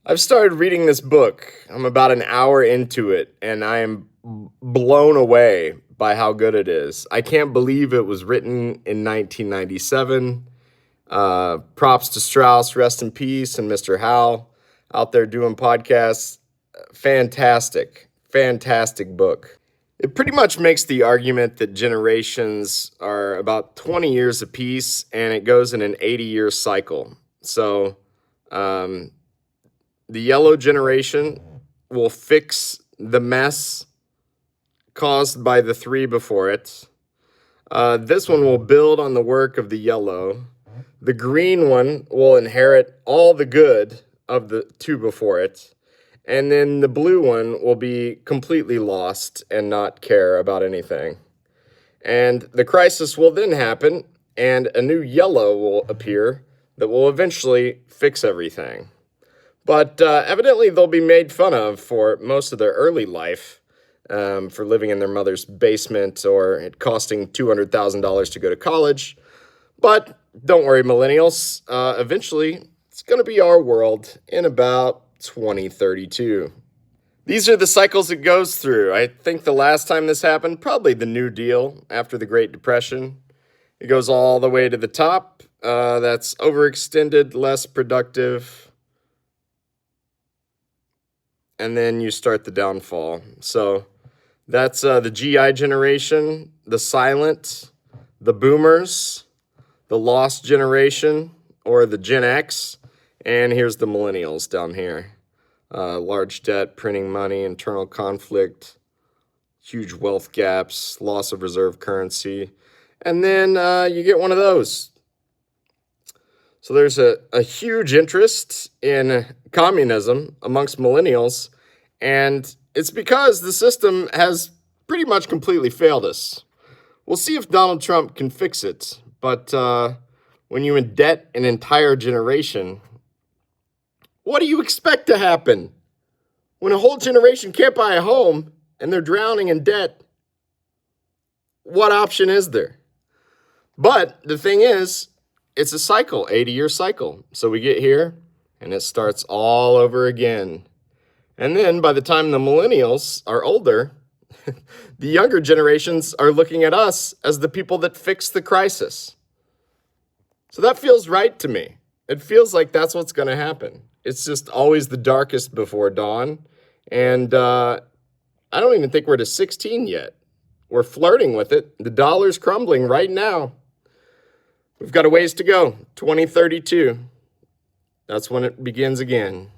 I've started reading this book. I'm about an hour into it, and I am blown away by how good it is. I can't believe it was written in 1997. Props to Strauss, rest in peace, and Mr. Howell out there doing podcasts. Fantastic, fantastic book. It pretty much makes the argument that generations are about 20 years apiece, and it goes in an 80-year cycle. So, the yellow generation will fix the mess caused by the three before it. This one will build on the work of the yellow. The green one will inherit all the good of the two before it. And then the blue one will be completely lost and not care about anything. And the crisis will then happen, and a new yellow will appear that will eventually fix everything. But evidently they'll be made fun of for most of their early life, for living in their mother's basement or it costing $200,000 to go to college. But don't worry, millennials. Eventually, it's going to be our world in about 2032. These are the cycles it goes through. I think the last time this happened, probably the New Deal after the Great Depression. It goes all the way to the top. That's overextended, less productive. And then you start the downfall. So that's the GI generation, the silent, the boomers, the lost generation, or the Gen X. And here's the millennials down here. Large debt, printing money, internal conflict, huge wealth gaps, loss of reserve currency. And then you get one of those. So there's a huge interest in communism amongst millennials, and it's because the system has pretty much completely failed us. We'll see if Donald Trump can fix it, but when you indebt an entire generation, what do you expect to happen? When a whole generation can't buy a home and they're drowning in debt, what option is there? But the thing is, it's a cycle, 80-year cycle. So we get here, and it starts all over again. And then by the time the millennials are older, the younger generations are looking at us as the people that fix the crisis. So that feels right to me. It feels like that's what's going to happen. It's just always the darkest before dawn. And I don't even think we're to 16 yet. We're flirting with it. The dollar's crumbling right now. We've got a ways to go. 2032. That's when it begins again.